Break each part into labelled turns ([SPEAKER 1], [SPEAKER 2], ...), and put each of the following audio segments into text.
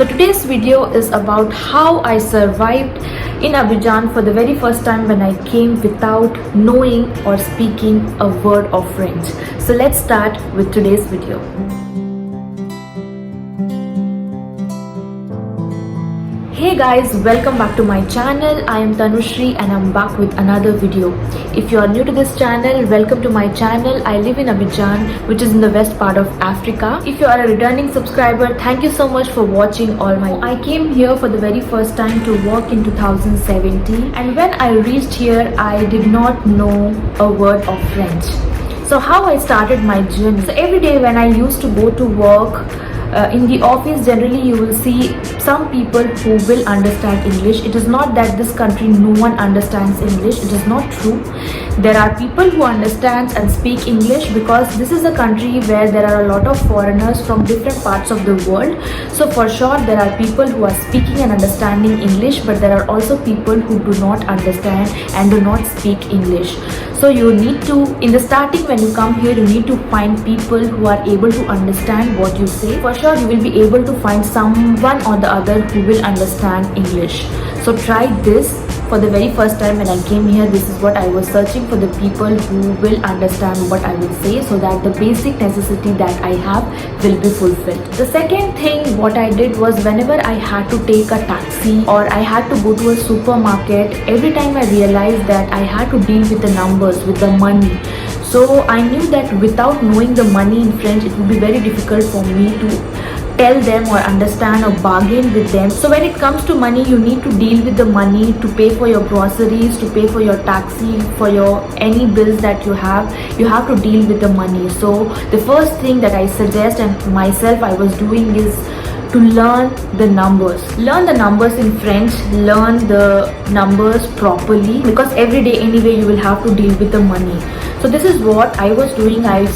[SPEAKER 1] So today's video is about how I survived in Abidjan for the very first time when I came without knowing or speaking a word of French. So let's start with today's video. Hey guys, welcome back to my channel. I am Tanushri and I'm back with another video. If you are new to this channel, welcome to my channel. I live in Abidjan, which is in the west part of Africa. If you are a returning subscriber, thank you so much for watching all my. I came here for the very first time to work in 2017, and when I reached here, I did not know a word of French. So how I started my journey. So every day when I used to go to work, in the office generally you will see some people who will understand English. It is not that this country no one understands English. It is not true. There are people who understand and speak English because this is a country where there are a lot of foreigners from different parts of the world. So for sure there are people who are speaking and understanding English, but there are also people who do not understand and do not speak English. So you need to, in the starting when you come here, you need to find people who are able to understand what you say. For sure you will be able to find someone or the other who will understand English. So try this. For the very first time when I came here, this is what I was searching for, the people who will understand what I will say, so that the basic necessity that I have will be fulfilled. The second thing what I did was, whenever I had to take a taxi or I had to go to a supermarket, every time I realized that I had to deal with the numbers, with the money. So I knew that without knowing the money in French, it would be very difficult for me to tell them or understand or bargain with them. So when it comes to money, you need to deal with the money to pay for your groceries, to pay for your taxi, for your any bills that you have to deal with the money. So the first thing that I suggest and myself I was doing is to learn the numbers. Learn the numbers in French, learn the numbers properly, because every day anyway you will have to deal with the money. So this is what I was doing. I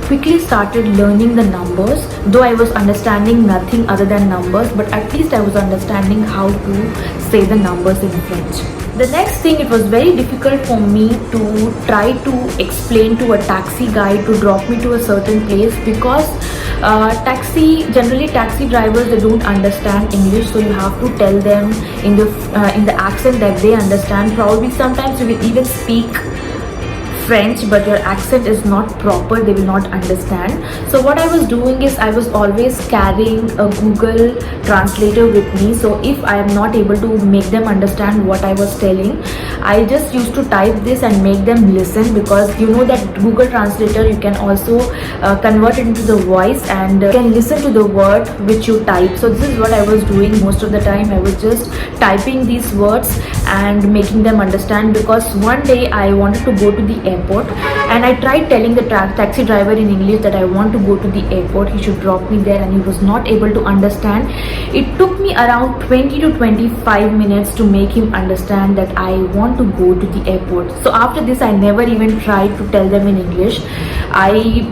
[SPEAKER 1] quickly started learning the numbers, though I was understanding nothing other than numbers, but at least I was understanding how to say the numbers in French. The next thing, it was very difficult for me to try to explain to a taxi guy to drop me to a certain place, because generally taxi drivers, they don't understand English, so you have to tell them in the accent that they understand. Probably sometimes you will even speak French, but your accent is not proper, they will not understand. So what I was doing is, I was always carrying a Google translator with me. So if I am not able to make them understand what I was telling, I just used to type this and make them listen, because you know that Google translator, you can also convert it into the voice and you can listen to the word which you type. So this is what I was doing most of the time. I was just typing these words and making them understand, because one day I wanted to go to the airport and I tried telling the taxi driver in English that I want to go to the airport, he should drop me there, and he was not able to understand. It took me around 20 to 25 minutes to make him understand that I want to go to the airport. So after this I never even tried to tell them in English.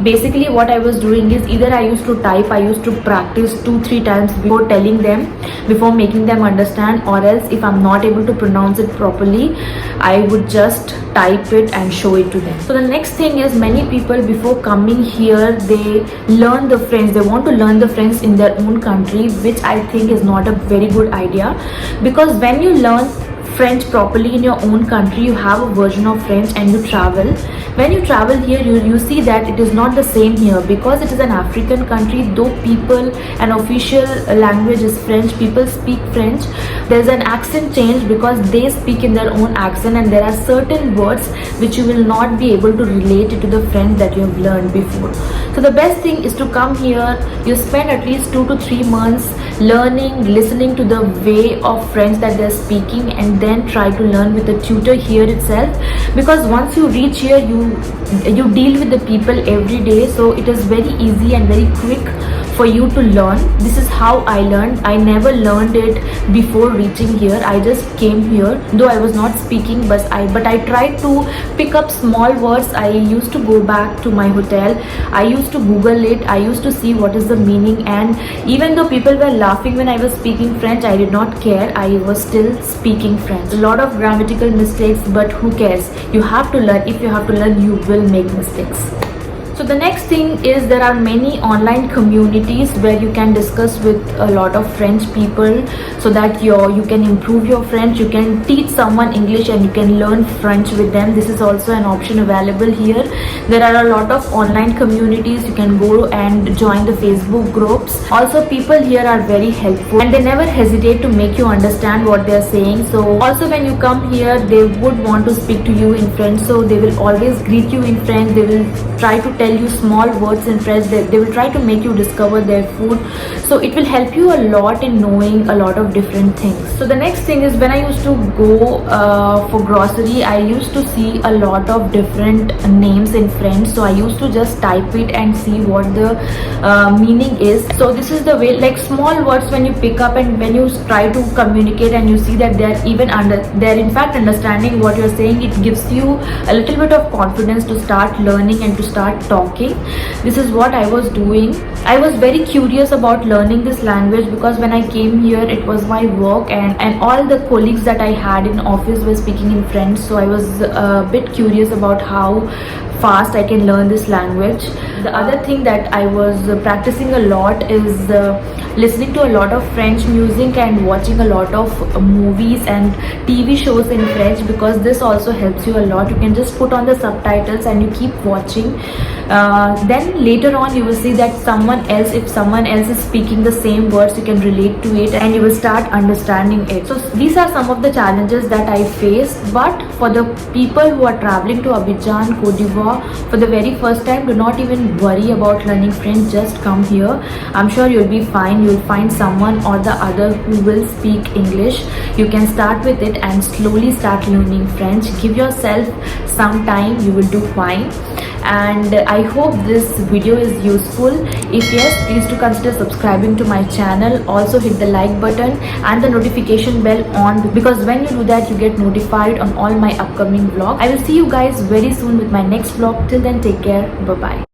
[SPEAKER 1] Basically what I was doing is, either I used to type, I used to practice 2-3 times before telling them, before making them understand, or else if I'm not able to pronounce it properly, I would just type it and show it to them. So the next thing is, many people before coming here, they learn the French, they want to learn the French in their own country, which I think is not a very good idea, because when you learn French properly in your own country, you have a version of French and you travel. When you travel here, you see that it is not the same here, because it is an African country. Though people, an official language is French, people speak French, there is an accent change because they speak in their own accent, and there are certain words which you will not be able to relate it to the French that you have learned before. So the best thing is to come here, you spend at least 2 to 3 months learning, listening to the way of French that they are speaking, and then try to learn with a tutor here itself, because once you reach here, you deal with the people every day, so it is very easy and very quick for you to learn. This is how I learned. I never learned it before reaching here. I just came here, though I was not speaking, but I tried to pick up small words. I used to go back to my hotel, I used to Google it, I used to see what is the meaning, and even though people were laughing when I was speaking French, I did not care. I was still speaking French. A lot of grammatical mistakes, but who cares? You have to learn. If you have to learn, you will make mistakes. So the next thing is there are many online communities where you can discuss with a lot of French people, so that you can improve your French. You can teach someone English and you can learn French with them. This is also an option available here. There are a lot of online communities. You can go and join the Facebook groups. Also, people here are very helpful and they never hesitate to make you understand what they are saying. So also when you come here, they would want to speak to you in French, so they will always greet you in French. They will try to tell you small words in French. They will try to make you discover their food, so it will help you a lot in knowing a lot of different things. So the next thing is, when I used to go for grocery, I used to see a lot of different names in French, so I used to just type it and see what the meaning is. So this is the way, like small words when you pick up and when you try to communicate and you see that they're in fact understanding what you're saying, it gives you a little bit of confidence to start learning and to start talking. This is what I was doing. I was very curious about learning this language because when I came here, it was my work, and all the colleagues that I had in office were speaking in French, so I was a bit curious about how fast I can learn this language. The other thing that I was practicing a lot is listening to a lot of French music and watching a lot of movies and TV shows in French, because this also helps you a lot. You can just put on the subtitles and you keep watching. Then later on you will see that if someone else is speaking the same words, you can relate to it and you will start understanding it. So these are some of the challenges that I faced. But for the people who are traveling to Abidjan, Cote d'Ivoire for the very first time, do not even worry about learning French. Just come here. I'm sure you'll be fine. You'll find someone or the other who will speak English. You can start with it and slowly start learning French. Give yourself some time, you will do fine. And I hope this video is useful. If yes, please do consider subscribing to my channel. Also hit the like button and the notification bell on, because when you do that, you get notified on all my upcoming vlogs. I will see you guys very soon with my next vlog. Till then, take care. Bye bye.